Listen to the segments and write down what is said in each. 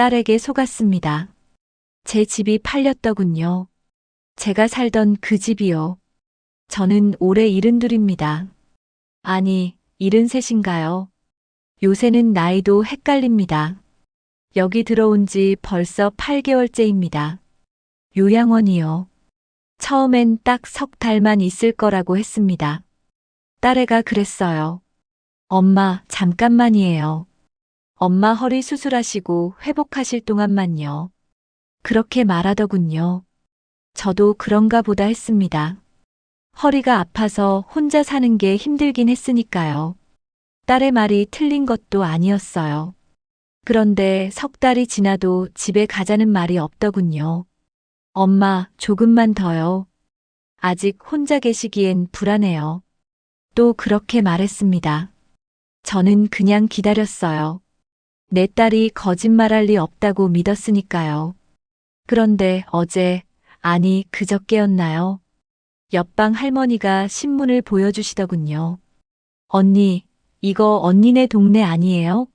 딸에게 속았습니다. 제 집이 팔렸더군요. 제가 살던 그 집이요. 저는 올해 72입니다. 아니, 73인가요? 요새는 나이도 헷갈립니다. 여기 들어온 지 벌써 8개월째입니다. 요양원이요. 처음엔 딱 석 달만 있을 거라고 했습니다. 딸애가 그랬어요. 엄마, 잠깐만이에요. 엄마 허리 수술하시고 회복하실 동안만요. 그렇게 말하더군요. 저도 그런가 보다 했습니다. 허리가 아파서 혼자 사는 게 힘들긴 했으니까요. 딸의 말이 틀린 것도 아니었어요. 그런데 석 달이 지나도 집에 가자는 말이 없더군요. 엄마, 조금만 더요. 아직 혼자 계시기엔 불안해요. 또 그렇게 말했습니다. 저는 그냥 기다렸어요. 내 딸이 거짓말할 리 없다고 믿었으니까요. 그런데 어제, 아니 그저께였나요? 옆방 할머니가 신문을 보여주시더군요. 언니, 이거 언니네 동네 아니에요?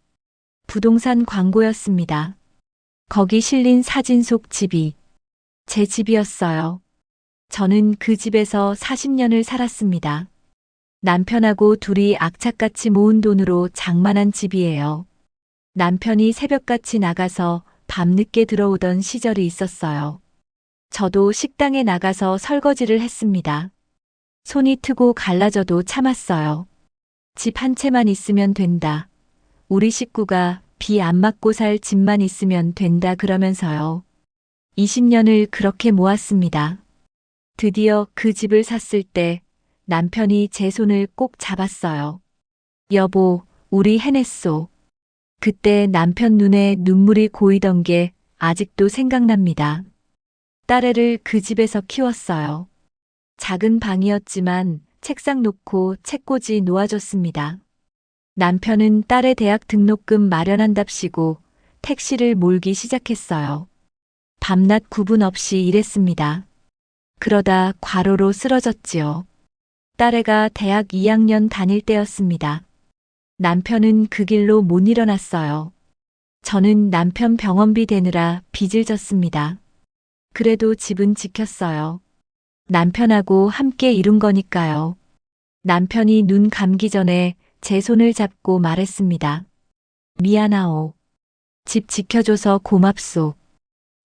부동산 광고였습니다. 거기 실린 사진 속 집이 제 집이었어요. 저는 그 집에서 40년을 살았습니다. 남편하고 둘이 악착같이 모은 돈으로 장만한 집이에요. 남편이 새벽같이 나가서 밤늦게 들어오던 시절이 있었어요. 저도 식당에 나가서 설거지를 했습니다. 손이 트고 갈라져도 참았어요. 집 한 채만 있으면 된다. 우리 식구가 비 안 맞고 살 집만 있으면 된다 그러면서요. 20년을 그렇게 모았습니다. 드디어 그 집을 샀을 때 남편이 제 손을 꼭 잡았어요. 여보, 우리 해냈소. 그때 남편 눈에 눈물이 고이던 게 아직도 생각납니다. 딸애를 그 집에서 키웠어요. 작은 방이었지만 책상 놓고 책꽂이 놓아줬습니다. 남편은 딸의 대학 등록금 마련한답시고 택시를 몰기 시작했어요. 밤낮 구분 없이 일했습니다. 그러다 과로로 쓰러졌지요. 딸애가 대학 2학년 다닐 때였습니다. 남편은 그 길로 못 일어났어요. 저는 남편 병원비 대느라 빚을 졌습니다. 그래도 집은 지켰어요. 남편하고 함께 이룬 거니까요. 남편이 눈 감기 전에 제 손을 잡고 말했습니다. 미안하오. 집 지켜줘서 고맙소.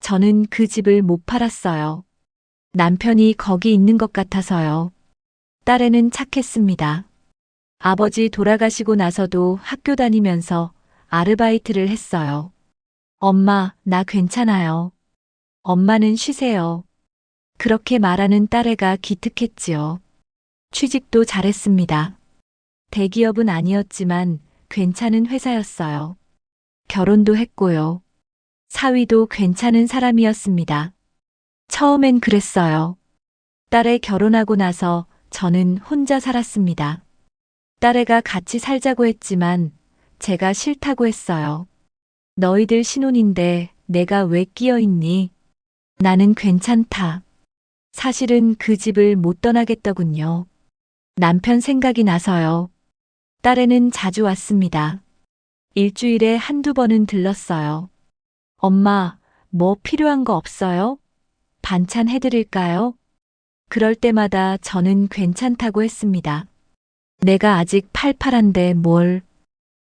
저는 그 집을 못 팔았어요. 남편이 거기 있는 것 같아서요. 딸애는 착했습니다. 아버지 돌아가시고 나서도 학교 다니면서 아르바이트를 했어요. 엄마, 나 괜찮아요. 엄마는 쉬세요. 그렇게 말하는 딸애가 기특했지요. 취직도 잘했습니다. 대기업은 아니었지만 괜찮은 회사였어요. 결혼도 했고요. 사위도 괜찮은 사람이었습니다. 처음엔 그랬어요. 딸애 결혼하고 나서 저는 혼자 살았습니다. 딸애가 같이 살자고 했지만 제가 싫다고 했어요. 너희들 신혼인데 내가 왜 끼어 있니? 나는 괜찮다. 사실은 그 집을 못 떠나겠더군요. 남편 생각이 나서요. 딸애는 자주 왔습니다. 일주일에 한두 번은 들렀어요. 엄마, 뭐 필요한 거 없어요? 반찬 해드릴까요? 그럴 때마다 저는 괜찮다고 했습니다. 내가 아직 팔팔한데 뭘.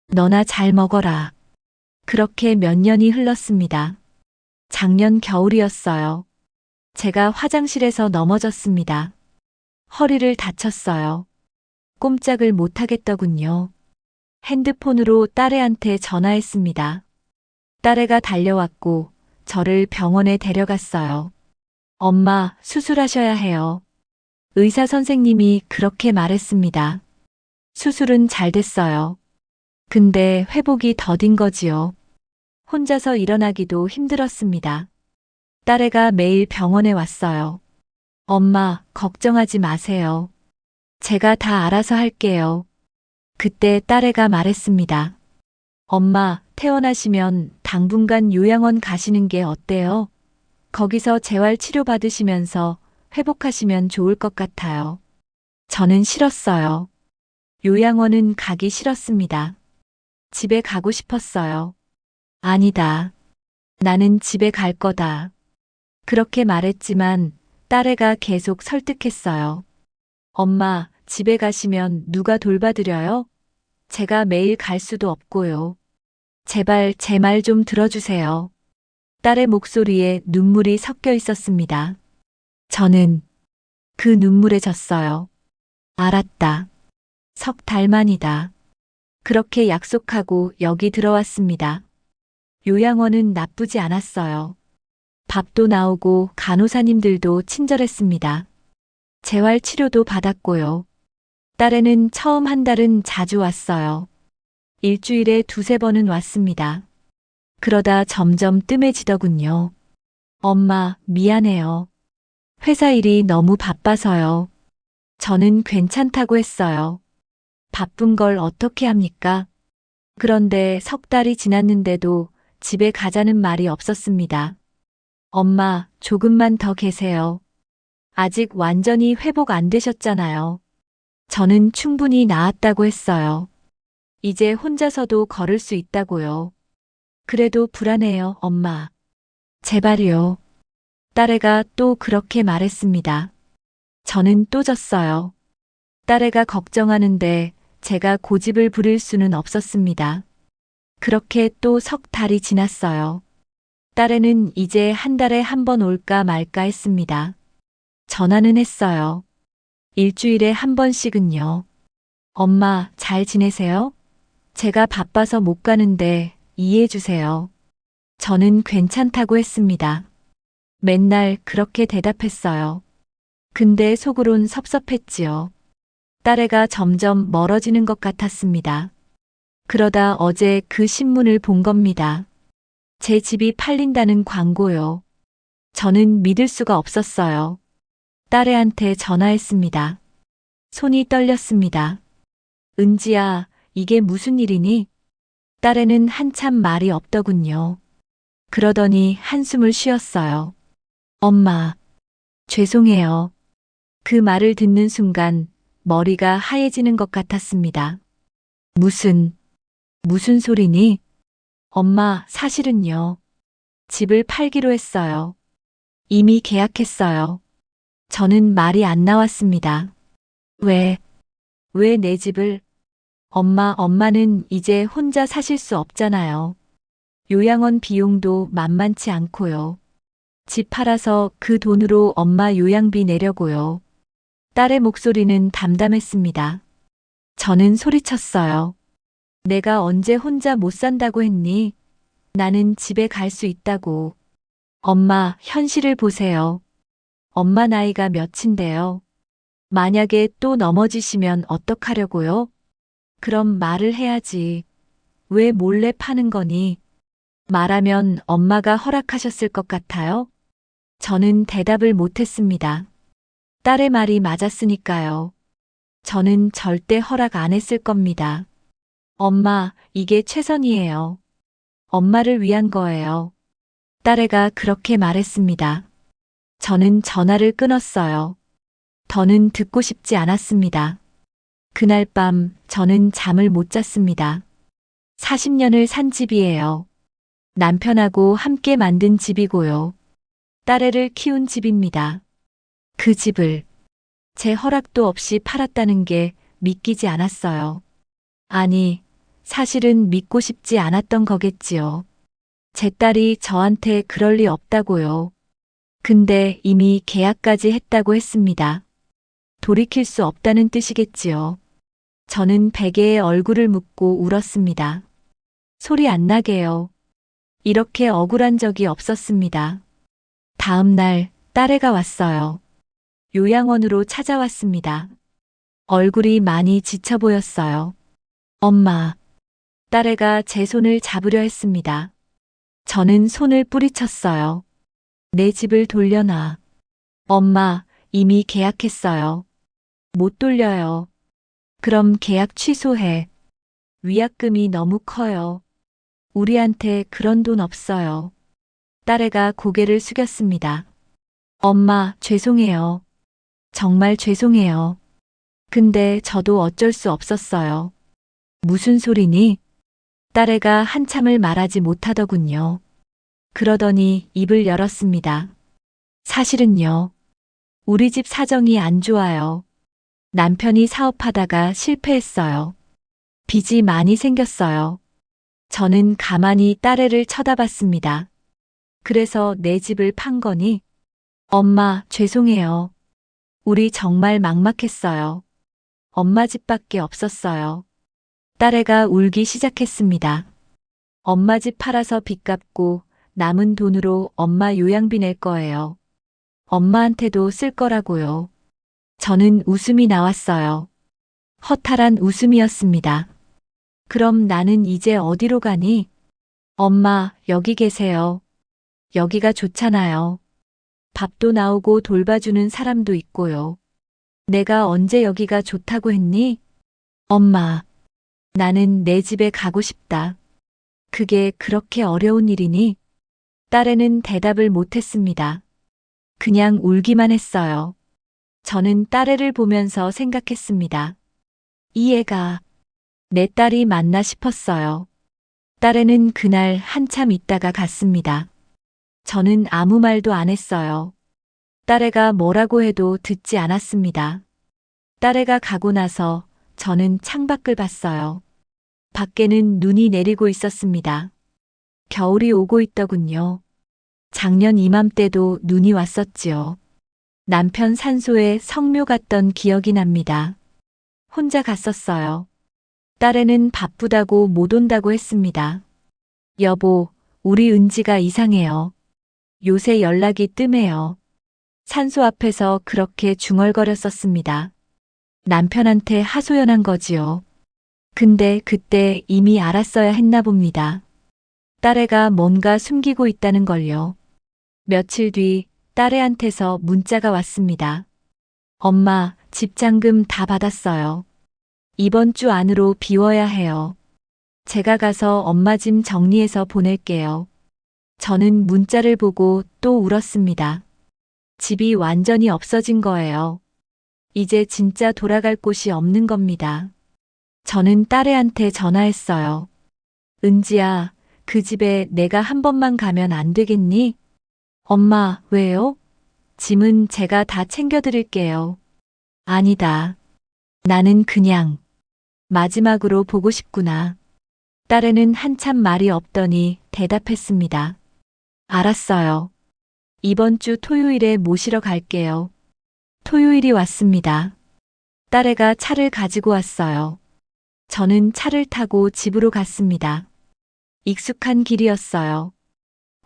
너나 잘 먹어라. 그렇게 몇 년이 흘렀습니다. 작년 겨울이었어요. 제가 화장실에서 넘어졌습니다. 허리를 다쳤어요. 꼼짝을 못 하겠더군요. 핸드폰으로 딸애한테 전화했습니다. 딸애가 달려왔고 저를 병원에 데려갔어요. 엄마, 수술하셔야 해요. 의사 선생님이 그렇게 말했습니다. 수술은 잘 됐어요. 근데 회복이 더딘 거지요. 혼자서 일어나기도 힘들었습니다. 딸애가 매일 병원에 왔어요. 엄마, 걱정하지 마세요. 제가 다 알아서 할게요. 그때 딸애가 말했습니다. 엄마, 퇴원하시면 당분간 요양원 가시는 게 어때요? 거기서 재활 치료 받으시면서 회복하시면 좋을 것 같아요. 저는 싫었어요. 요양원은 가기 싫었습니다. 집에 가고 싶었어요. 아니다. 나는 집에 갈 거다. 그렇게 말했지만 딸애가 계속 설득했어요. 엄마, 집에 가시면 누가 돌봐드려요? 제가 매일 갈 수도 없고요. 제발 제 말 좀 들어주세요. 딸의 목소리에 눈물이 섞여 있었습니다. 저는 그 눈물에 졌어요. 알았다. 석 달만이다. 그렇게 약속하고 여기 들어왔습니다. 요양원은 나쁘지 않았어요. 밥도 나오고 간호사님들도 친절했습니다. 재활 치료도 받았고요. 딸애는 처음 한 달은 자주 왔어요. 일주일에 두세 번은 왔습니다. 그러다 점점 뜸해지더군요. 엄마, 미안해요. 회사 일이 너무 바빠서요. 저는 괜찮다고 했어요. 바쁜 걸 어떻게 합니까? 그런데 석 달이 지났는데도 집에 가자는 말이 없었습니다. 엄마, 조금만 더 계세요. 아직 완전히 회복 안 되셨잖아요. 저는 충분히 나았다고 했어요. 이제 혼자서도 걸을 수 있다고요. 그래도 불안해요, 엄마. 제발요. 딸애가 또 그렇게 말했습니다. 저는 또 졌어요. 딸애가 걱정하는데 제가 고집을 부릴 수는 없었습니다. 그렇게 또 석 달이 지났어요. 딸애는 이제 한 달에 한 번 올까 말까 했습니다. 전화는 했어요. 일주일에 한 번씩은요. 엄마, 잘 지내세요? 제가 바빠서 못 가는데 이해해 주세요. 저는 괜찮다고 했습니다. 맨날 그렇게 대답했어요. 근데 속으론 섭섭했지요. 딸애가 점점 멀어지는 것 같았습니다. 그러다 어제 그 신문을 본 겁니다. 제 집이 팔린다는 광고요. 저는 믿을 수가 없었어요. 딸애한테 전화했습니다. 손이 떨렸습니다. 은지야, 이게 무슨 일이니? 딸애는 한참 말이 없더군요. 그러더니 한숨을 쉬었어요. 엄마, 죄송해요. 그 말을 듣는 순간 머리가 하얘지는 것 같았습니다. 무슨 소리니? 엄마, 사실은요. 집을 팔기로 했어요. 이미 계약했어요. 저는 말이 안 나왔습니다. 왜 내 집을? 엄마는 이제 혼자 사실 수 없잖아요. 요양원 비용도 만만치 않고요. 집 팔아서 그 돈으로 엄마 요양비 내려고요. 딸의 목소리는 담담했습니다. 저는 소리쳤어요. 내가 언제 혼자 못 산다고 했니? 나는 집에 갈 수 있다고. 엄마, 현실을 보세요. 엄마 나이가 몇인데요. 만약에 또 넘어지시면 어떡하려고요? 그럼 말을 해야지. 왜 몰래 파는 거니? 말하면 엄마가 허락하셨을 것 같아요? 저는 대답을 못했습니다. 딸의 말이 맞았으니까요. 저는 절대 허락 안 했을 겁니다. 엄마, 이게 최선이에요. 엄마를 위한 거예요. 딸애가 그렇게 말했습니다. 저는 전화를 끊었어요. 더는 듣고 싶지 않았습니다. 그날 밤 저는 잠을 못 잤습니다. 40년을 산 집이에요. 남편하고 함께 만든 집이고요. 딸애를 키운 집입니다. 그 집을 제 허락도 없이 팔았다는 게 믿기지 않았어요. 아니, 사실은 믿고 싶지 않았던 거겠지요. 제 딸이 저한테 그럴 리 없다고요. 근데 이미 계약까지 했다고 했습니다. 돌이킬 수 없다는 뜻이겠지요. 저는 베개에 얼굴을 묻고 울었습니다. 소리 안 나게요. 이렇게 억울한 적이 없었습니다. 다음 날 딸애가 왔어요. 요양원으로 찾아왔습니다. 얼굴이 많이 지쳐 보였어요. 엄마. 딸애가 제 손을 잡으려 했습니다. 저는 손을 뿌리쳤어요. 내 집을 돌려놔. 엄마, 이미 계약했어요. 못 돌려요. 그럼 계약 취소해. 위약금이 너무 커요. 우리한테 그런 돈 없어요. 딸애가 고개를 숙였습니다. 엄마, 죄송해요. 정말 죄송해요. 근데 저도 어쩔 수 없었어요. 무슨 소리니? 딸애가 한참을 말하지 못하더군요. 그러더니 입을 열었습니다. 사실은요. 우리 집 사정이 안 좋아요. 남편이 사업하다가 실패했어요. 빚이 많이 생겼어요. 저는 가만히 딸애를 쳐다봤습니다. 그래서 내 집을 판 거니? 엄마, 죄송해요. 우리 정말 막막했어요. 엄마 집밖에 없었어요. 딸애가 울기 시작했습니다. 엄마 집 팔아서 빚 갚고 남은 돈으로 엄마 요양비 낼 거예요. 엄마한테도 쓸 거라고요. 저는 웃음이 나왔어요. 허탈한 웃음이었습니다. 그럼 나는 이제 어디로 가니? 엄마, 여기 계세요. 여기가 좋잖아요. 밥도 나오고 돌봐주는 사람도 있고요. 내가 언제 여기가 좋다고 했니? 엄마, 나는 내 집에 가고 싶다. 그게 그렇게 어려운 일이니? 딸애는 대답을 못했습니다. 그냥 울기만 했어요. 저는 딸애를 보면서 생각했습니다. 이 애가 내 딸이 맞나 싶었어요. 딸애는 그날 한참 있다가 갔습니다. 저는 아무 말도 안 했어요. 딸애가 뭐라고 해도 듣지 않았습니다. 딸애가 가고 나서 저는 창밖을 봤어요. 밖에는 눈이 내리고 있었습니다. 겨울이 오고 있더군요. 작년 이맘때도 눈이 왔었지요. 남편 산소에 성묘 갔던 기억이 납니다. 혼자 갔었어요. 딸애는 바쁘다고 못 온다고 했습니다. 여보, 우리 은지가 이상해요. 요새 연락이 뜸해요. 산소 앞에서 그렇게 중얼거렸었습니다. 남편한테 하소연한 거지요. 근데 그때 이미 알았어야 했나 봅니다. 딸애가 뭔가 숨기고 있다는 걸요. 며칠 뒤 딸애한테서 문자가 왔습니다. 엄마, 집장금 다 받았어요. 이번 주 안으로 비워야 해요. 제가 가서 엄마 짐 정리해서 보낼게요. 저는 문자를 보고 또 울었습니다. 집이 완전히 없어진 거예요. 이제 진짜 돌아갈 곳이 없는 겁니다. 저는 딸애한테 전화했어요. 은지야, 그 집에 내가 한 번만 가면 안 되겠니? 엄마, 왜요? 짐은 제가 다 챙겨드릴게요. 아니다. 나는 그냥 마지막으로 보고 싶구나. 딸애는 한참 말이 없더니 대답했습니다. 알았어요. 이번 주 토요일에 모시러 갈게요. 토요일이 왔습니다. 딸애가 차를 가지고 왔어요. 저는 차를 타고 집으로 갔습니다. 익숙한 길이었어요.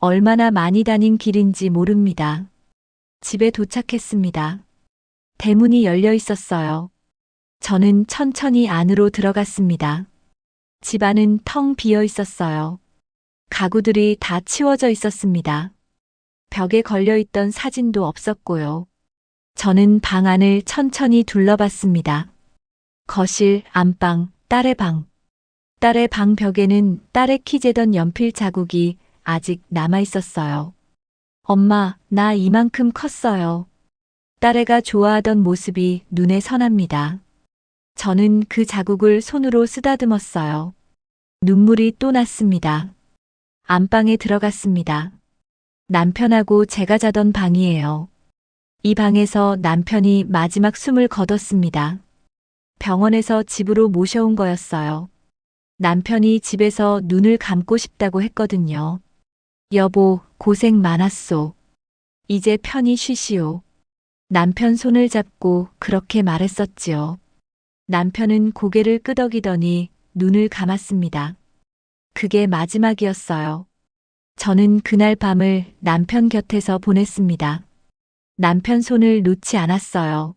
얼마나 많이 다닌 길인지 모릅니다. 집에 도착했습니다. 대문이 열려 있었어요. 저는 천천히 안으로 들어갔습니다. 집 안은 텅 비어 있었어요. 가구들이 다 치워져 있었습니다. 벽에 걸려 있던 사진도 없었고요. 저는 방 안을 천천히 둘러봤습니다. 거실, 안방, 딸의 방. 딸의 방 벽에는 딸의 키 재던 연필 자국이 아직 남아 있었어요. 엄마, 나 이만큼 컸어요. 딸애가 좋아하던 모습이 눈에 선합니다. 저는 그 자국을 손으로 쓰다듬었어요. 눈물이 또 났습니다. 안방에 들어갔습니다. 남편하고 제가 자던 방이에요. 이 방에서 남편이 마지막 숨을 거뒀습니다. 병원에서 집으로 모셔온 거였어요. 남편이 집에서 눈을 감고 싶다고 했거든요. 여보, 고생 많았소. 이제 편히 쉬시오. 남편 손을 잡고 그렇게 말했었지요. 남편은 고개를 끄덕이더니 눈을 감았습니다. 그게 마지막이었어요. 저는 그날 밤을 남편 곁에서 보냈습니다. 남편 손을 놓지 않았어요.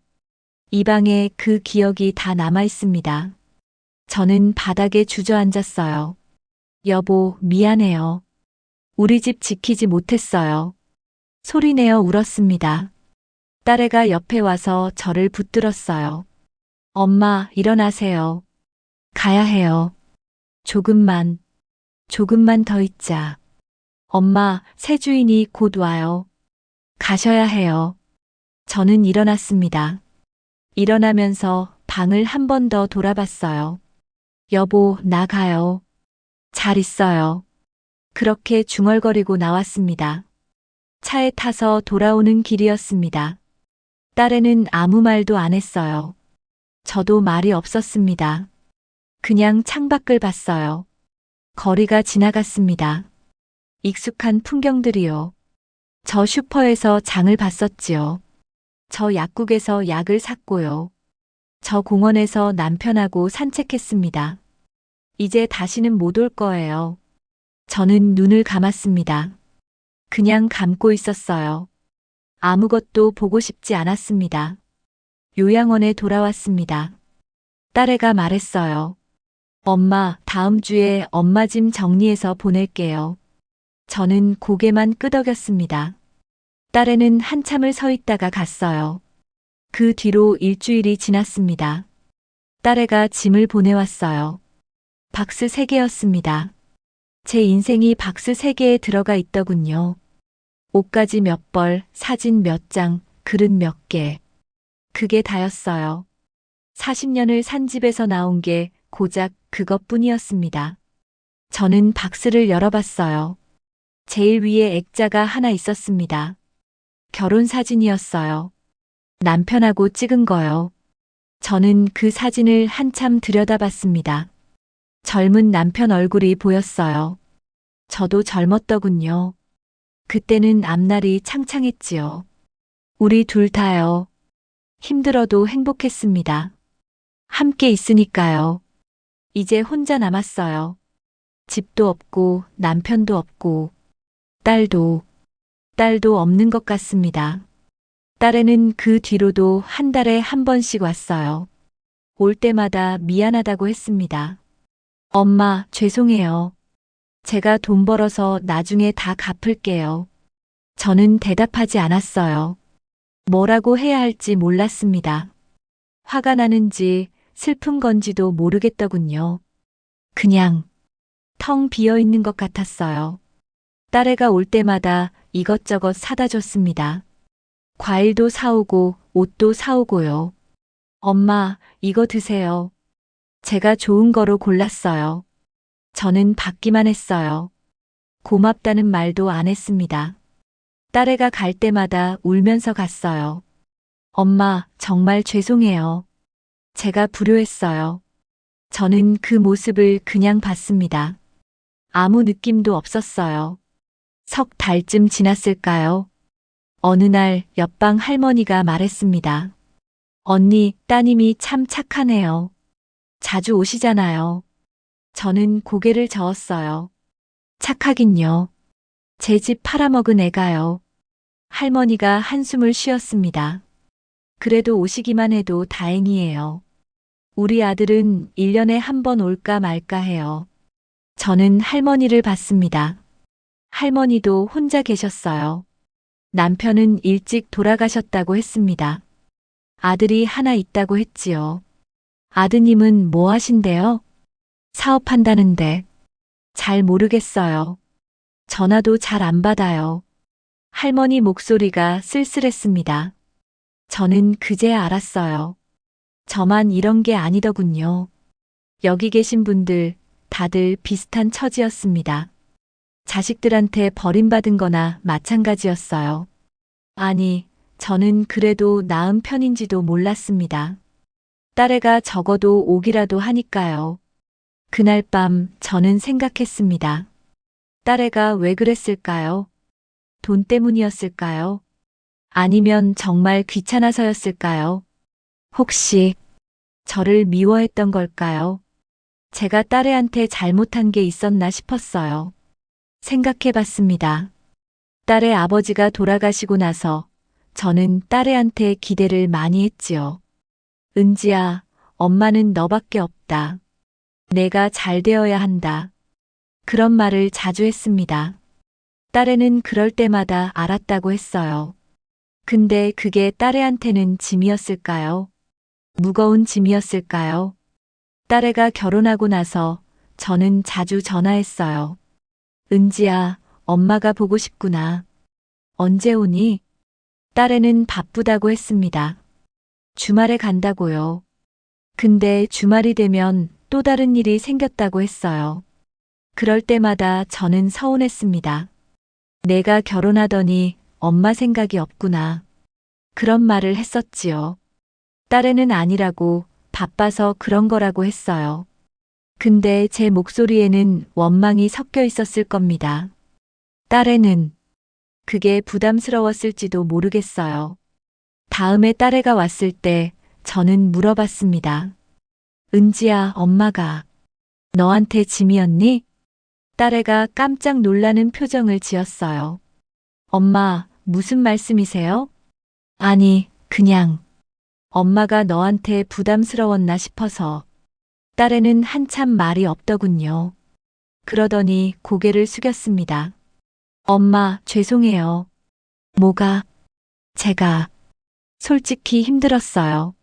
이 방에 그 기억이 다 남아 있습니다. 저는 바닥에 주저앉았어요. 여보, 미안해요. 우리 집 지키지 못했어요. 소리내어 울었습니다. 딸애가 옆에 와서 저를 붙들었어요. 엄마, 일어나세요. 가야 해요. 조금만 더 있자. 엄마, 새 주인이 곧 와요. 가셔야 해요. 저는 일어났습니다. 일어나면서 방을 한 번 더 돌아봤어요. 여보, 나 가요. 잘 있어요. 그렇게 중얼거리고 나왔습니다. 차에 타서 돌아오는 길이었습니다. 딸애는 아무 말도 안 했어요. 저도 말이 없었습니다. 그냥 창밖을 봤어요. 거리가 지나갔습니다. 익숙한 풍경들이요. 저 슈퍼에서 장을 봤었지요. 저 약국에서 약을 샀고요. 저 공원에서 남편하고 산책했습니다. 이제 다시는 못 올 거예요. 저는 눈을 감았습니다. 그냥 감고 있었어요. 아무것도 보고 싶지 않았습니다. 요양원에 돌아왔습니다. 딸애가 말했어요. 엄마, 다음 주에 엄마 짐 정리해서 보낼게요. 저는 고개만 끄덕였습니다. 딸애는 한참을 서 있다가 갔어요. 그 뒤로 일주일이 지났습니다. 딸애가 짐을 보내왔어요. 박스 3개였습니다. 제 인생이 박스 3개에 들어가 있더군요. 옷가지 몇 벌, 사진 몇 장, 그릇 몇 개. 그게 다였어요. 40년을 산 집에서 나온 게 고작 그것뿐이었습니다. 저는 박스를 열어봤어요. 제일 위에 액자가 하나 있었습니다. 결혼 사진이었어요. 남편하고 찍은 거요. 저는 그 사진을 한참 들여다봤습니다. 젊은 남편 얼굴이 보였어요. 저도 젊었더군요. 그때는 앞날이 창창했지요. 우리 둘 다요. 힘들어도 행복했습니다. 함께 있으니까요. 이제 혼자 남았어요. 집도 없고 남편도 없고 딸도 없는 것 같습니다. 딸애는 그 뒤로도 한 달에 한 번씩 왔어요. 올 때마다 미안하다고 했습니다. 엄마, 죄송해요. 제가 돈 벌어서 나중에 다 갚을게요. 저는 대답하지 않았어요. 뭐라고 해야 할지 몰랐습니다. 화가 나는지 슬픈 건지도 모르겠더군요. 그냥 텅 비어 있는 것 같았어요. 딸애가 올 때마다 이것저것 사다 줬습니다. 과일도 사오고 옷도 사오고요. 엄마, 이거 드세요. 제가 좋은 거로 골랐어요. 저는 받기만 했어요. 고맙다는 말도 안 했습니다. 딸애가 갈 때마다 울면서 갔어요. 엄마, 정말 죄송해요. 제가 불효했어요. 저는 그 모습을 그냥 봤습니다. 아무 느낌도 없었어요. 석 달쯤 지났을까요? 어느 날 옆방 할머니가 말했습니다. 언니, 따님이 참 착하네요. 자주 오시잖아요. 저는 고개를 저었어요. 착하긴요. 제 집 팔아먹은 애가요. 할머니가 한숨을 쉬었습니다. 그래도 오시기만 해도 다행이에요. 우리 아들은 1년에 한 번 올까 말까 해요. 저는 할머니를 봤습니다. 할머니도 혼자 계셨어요. 남편은 일찍 돌아가셨다고 했습니다. 아들이 하나 있다고 했지요. 아드님은 뭐 하신대요? 사업한다는데. 잘 모르겠어요. 전화도 잘 안 받아요. 할머니 목소리가 쓸쓸했습니다. 저는 그제야 알았어요. 저만 이런 게 아니더군요. 여기 계신 분들 다들 비슷한 처지였습니다. 자식들한테 버림받은 거나 마찬가지였어요. 아니, 저는 그래도 나은 편인지도 몰랐습니다. 딸애가 적어도 오기라도 하니까요. 그날 밤 저는 생각했습니다. 딸애가 왜 그랬을까요? 돈 때문이었을까요? 아니면 정말 귀찮아서였을까요? 혹시 저를 미워했던 걸까요? 제가 딸애한테 잘못한 게 있었나 싶었어요. 생각해 봤습니다. 딸의 아버지가 돌아가시고 나서 저는 딸애한테 기대를 많이 했지요. 은지야, 엄마는 너밖에 없다. 내가 잘 되어야 한다. 그런 말을 자주 했습니다. 딸애는 그럴 때마다 알았다고 했어요. 근데 그게 딸애한테는 짐이었을까요? 무거운 짐이었을까요? 딸애가 결혼하고 나서 저는 자주 전화했어요. 은지야, 엄마가 보고 싶구나. 언제 오니? 딸애는 바쁘다고 했습니다. 주말에 간다고요. 근데 주말이 되면 또 다른 일이 생겼다고 했어요. 그럴 때마다 저는 서운했습니다. 내가 결혼하더니 엄마 생각이 없구나. 그런 말을 했었지요. 딸애는 아니라고 바빠서 그런 거라고 했어요. 근데 제 목소리에는 원망이 섞여 있었을 겁니다. 딸애는 그게 부담스러웠을지도 모르겠어요. 다음에 딸애가 왔을 때 저는 물어봤습니다. 은지야, 엄마가 너한테 짐이었니? 딸애가 깜짝 놀라는 표정을 지었어요. 엄마, 무슨 말씀이세요? 아니, 그냥 엄마가 너한테 부담스러웠나 싶어서. 딸애는 한참 말이 없더군요. 그러더니 고개를 숙였습니다. 엄마, 죄송해요. 뭐가? 제가 솔직히 힘들었어요.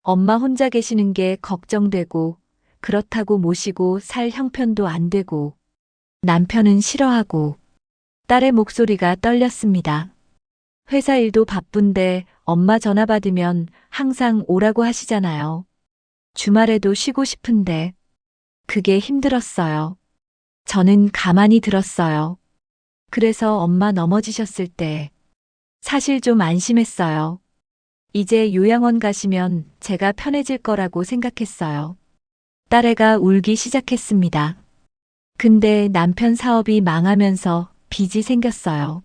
엄마 혼자 계시는 게 걱정되고, 그렇다고 모시고 살 형편도 안 되고, 남편은 싫어하고, 딸의 목소리가 떨렸습니다. 회사 일도 바쁜데 엄마 전화 받으면 항상 오라고 하시잖아요. 주말에도 쉬고 싶은데, 그게 힘들었어요. 저는 가만히 들었어요. 그래서 엄마 넘어지셨을 때, 사실 좀 안심했어요. 이제 요양원 가시면 제가 편해질 거라고 생각했어요. 딸애가 울기 시작했습니다. 근데 남편 사업이 망하면서 빚이 생겼어요.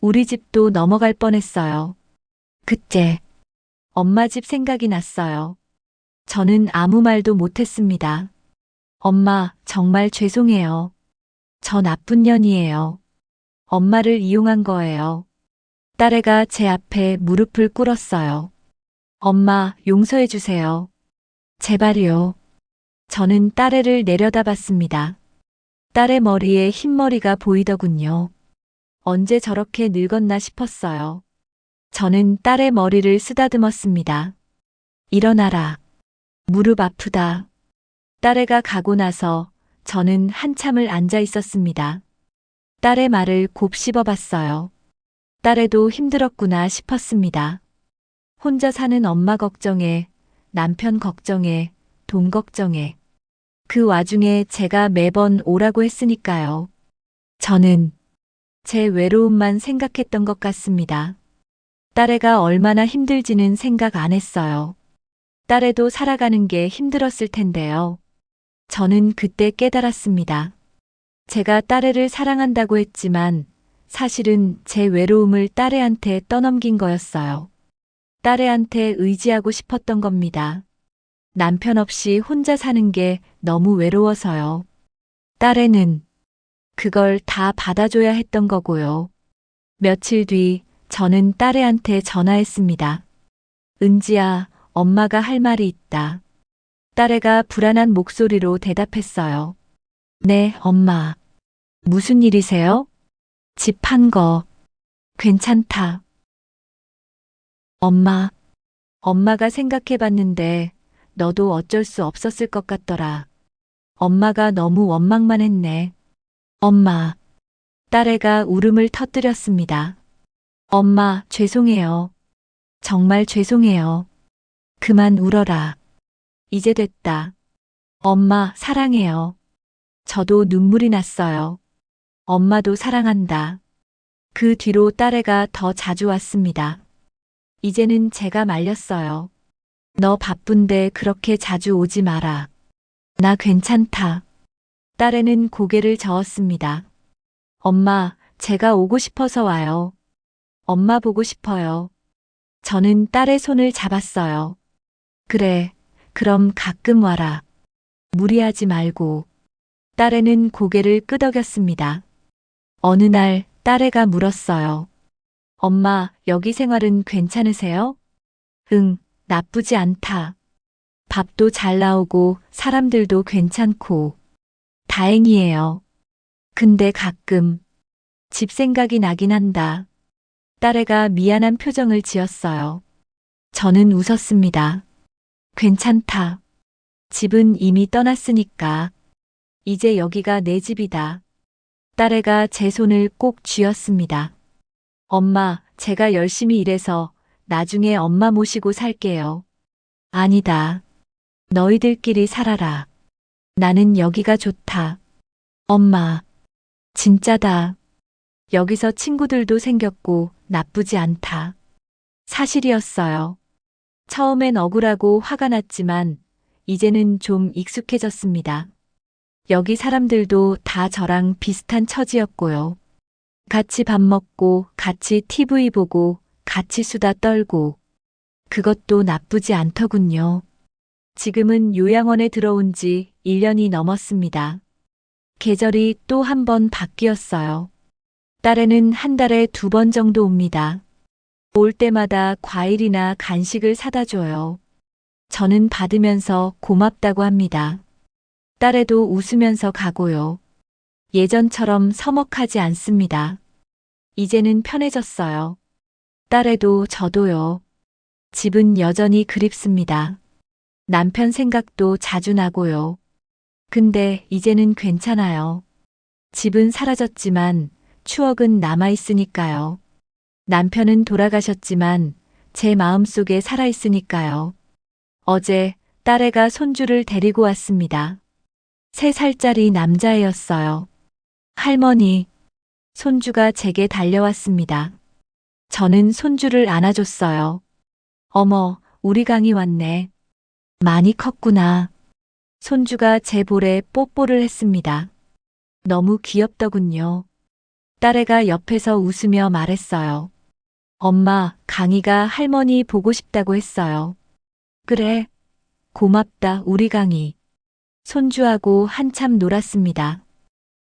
우리 집도 넘어갈 뻔했어요. 그때 엄마 집 생각이 났어요. 저는 아무 말도 못했습니다. 엄마, 정말 죄송해요. 저 나쁜 년이에요. 엄마를 이용한 거예요. 딸애가 제 앞에 무릎을 꿇었어요. 엄마, 용서해 주세요. 제발요. 저는 딸애를 내려다봤습니다. 딸의 머리에 흰머리가 보이더군요. 언제 저렇게 늙었나 싶었어요. 저는 딸의 머리를 쓰다듬었습니다. 일어나라. 무릎 아프다. 딸애가 가고 나서 저는 한참을 앉아 있었습니다. 딸의 말을 곱씹어 봤어요. 딸애도 힘들었구나 싶었습니다. 혼자 사는 엄마 걱정에, 남편 걱정에, 돈 걱정에. 그 와중에 제가 매번 오라고 했으니까요. 저는 제 외로움만 생각했던 것 같습니다. 딸애가 얼마나 힘들지는 생각 안 했어요. 딸애도 살아가는 게 힘들었을 텐데요. 저는 그때 깨달았습니다. 제가 딸애를 사랑한다고 했지만 사실은 제 외로움을 딸애한테 떠넘긴 거였어요. 딸애한테 의지하고 싶었던 겁니다. 남편 없이 혼자 사는 게 너무 외로워서요. 딸애는 그걸 다 받아줘야 했던 거고요. 며칠 뒤 저는 딸애한테 전화했습니다. 은지야, 엄마가 할 말이 있다. 딸애가 불안한 목소리로 대답했어요. 네, 엄마. 무슨 일이세요? 집 판 거. 괜찮다. 엄마. 엄마가 생각해봤는데 너도 어쩔 수 없었을 것 같더라. 엄마가 너무 원망만 했네. 엄마. 딸애가 울음을 터뜨렸습니다. 엄마, 죄송해요. 정말 죄송해요. 그만 울어라. 이제 됐다. 엄마, 사랑해요. 저도 눈물이 났어요. 엄마도 사랑한다. 그 뒤로 딸애가 더 자주 왔습니다. 이제는 제가 말렸어요. 너 바쁜데 그렇게 자주 오지 마라. 나 괜찮다. 딸애는 고개를 저었습니다. 엄마, 제가 오고 싶어서 와요. 엄마 보고 싶어요. 저는 딸의 손을 잡았어요. 그래, 그럼 가끔 와라. 무리하지 말고. 딸애는 고개를 끄덕였습니다. 어느 날 딸애가 물었어요. 엄마, 여기 생활은 괜찮으세요? 응, 나쁘지 않다. 밥도 잘 나오고 사람들도 괜찮고. 다행이에요. 근데 가끔 집 생각이 나긴 한다. 딸애가 미안한 표정을 지었어요. 저는 웃었습니다. 괜찮다. 집은 이미 떠났으니까. 이제 여기가 내 집이다. 딸애가 제 손을 꼭 쥐었습니다. 엄마, 제가 열심히 일해서 나중에 엄마 모시고 살게요. 아니다. 너희들끼리 살아라. 나는 여기가 좋다. 엄마, 진짜다. 여기서 친구들도 생겼고 나쁘지 않다. 사실이었어요. 처음엔 억울하고 화가 났지만 이제는 좀 익숙해졌습니다. 여기 사람들도 다 저랑 비슷한 처지였고요. 같이 밥 먹고, 같이 TV 보고, 같이 수다 떨고. 그것도 나쁘지 않더군요. 지금은 요양원에 들어온 지 1년이 넘었습니다. 계절이 또 한 번 바뀌었어요. 딸애는 한 달에 2번 정도 옵니다. 올 때마다 과일이나 간식을 사다 줘요. 저는 받으면서 고맙다고 합니다. 딸애도 웃으면서 가고요. 예전처럼 서먹하지 않습니다. 이제는 편해졌어요. 딸애도 저도요. 집은 여전히 그립습니다. 남편 생각도 자주 나고요. 근데 이제는 괜찮아요. 집은 사라졌지만 추억은 남아있으니까요. 남편은 돌아가셨지만 제 마음속에 살아있으니까요. 어제 딸애가 손주를 데리고 왔습니다. 3살짜리 남자애였어요. 할머니, 손주가 제게 달려왔습니다. 저는 손주를 안아줬어요. 어머, 우리 강이 왔네. 많이 컸구나. 손주가 제 볼에 뽀뽀를 했습니다. 너무 귀엽더군요. 딸애가 옆에서 웃으며 말했어요. 엄마, 강이가 할머니 보고 싶다고 했어요. 그래. 고맙다, 우리 강이. 손주하고 한참 놀았습니다.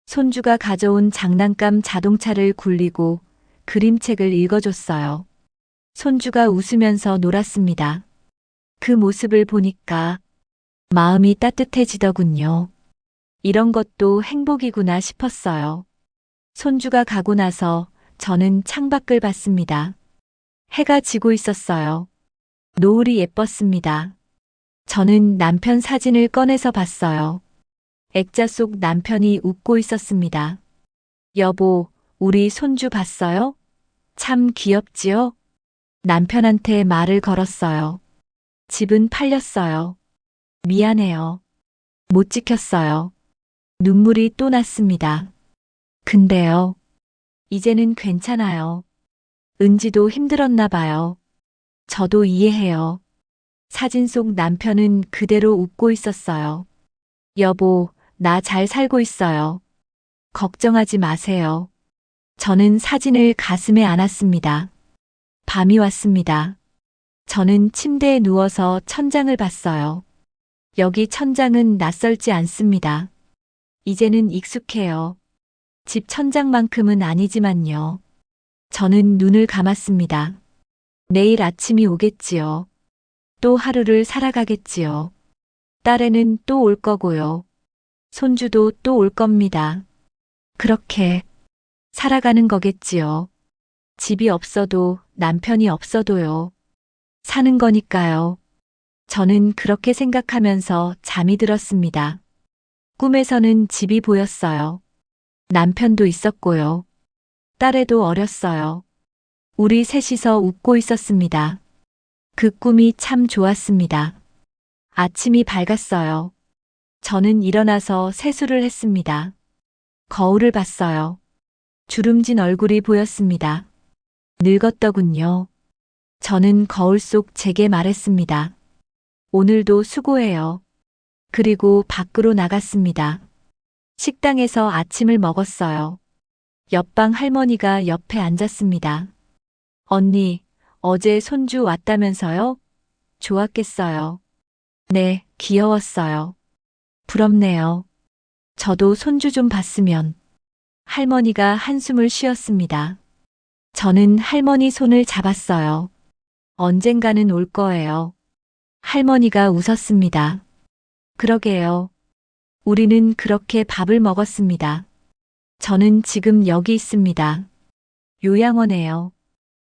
손주가 가져온 장난감 자동차를 굴리고 그림책을 읽어줬어요. 손주가 웃으면서 놀았습니다. 그 모습을 보니까 마음이 따뜻해지더군요. 이런 것도 행복이구나 싶었어요. 손주가 가고 나서 저는 창밖을 봤습니다. 해가 지고 있었어요. 노을이 예뻤습니다. 저는 남편 사진을 꺼내서 봤어요. 액자 속 남편이 웃고 있었습니다. 여보, 우리 손주 봤어요? 참 귀엽지요? 남편한테 말을 걸었어요. 집은 팔렸어요. 미안해요. 못 지켰어요. 눈물이 또 났습니다. 근데요. 이제는 괜찮아요. 은지도 힘들었나 봐요. 저도 이해해요. 사진 속 남편은 그대로 웃고 있었어요. 여보, 나 잘 살고 있어요. 걱정하지 마세요. 저는 사진을 가슴에 안았습니다. 밤이 왔습니다. 저는 침대에 누워서 천장을 봤어요. 여기 천장은 낯설지 않습니다. 이제는 익숙해요. 집 천장만큼은 아니지만요. 저는 눈을 감았습니다. 내일 아침이 오겠지요. 또 하루를 살아가겠지요. 딸애는 또 올 거고요. 손주도 또 올 겁니다. 그렇게 살아가는 거겠지요. 집이 없어도 남편이 없어도요. 사는 거니까요. 저는 그렇게 생각하면서 잠이 들었습니다. 꿈에서는 집이 보였어요. 남편도 있었고요. 딸애도 어렸어요. 우리 셋이서 웃고 있었습니다. 그 꿈이 참 좋았습니다. 아침이 밝았어요. 저는 일어나서 세수를 했습니다. 거울을 봤어요. 주름진 얼굴이 보였습니다. 늙었더군요. 저는 거울 속 제게 말했습니다. 오늘도 수고해요. 그리고 밖으로 나갔습니다. 식당에서 아침을 먹었어요. 옆방 할머니가 옆에 앉았습니다. 언니, 어제 손주 왔다면서요? 좋았겠어요. 네, 귀여웠어요. 부럽네요. 저도 손주 좀 봤으면. 할머니가 한숨을 쉬었습니다. 저는 할머니 손을 잡았어요. 언젠가는 올 거예요. 할머니가 웃었습니다. 그러게요. 우리는 그렇게 밥을 먹었습니다. 저는 지금 여기 있습니다. 요양원에요.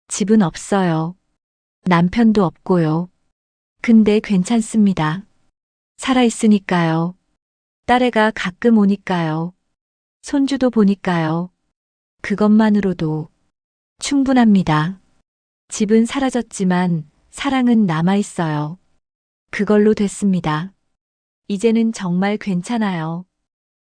집은 없어요. 남편도 없고요. 근데 괜찮습니다. 살아있으니까요. 딸애가 가끔 오니까요. 손주도 보니까요. 그것만으로도 충분합니다. 집은 사라졌지만 사랑은 남아있어요. 그걸로 됐습니다. 이제는 정말 괜찮아요.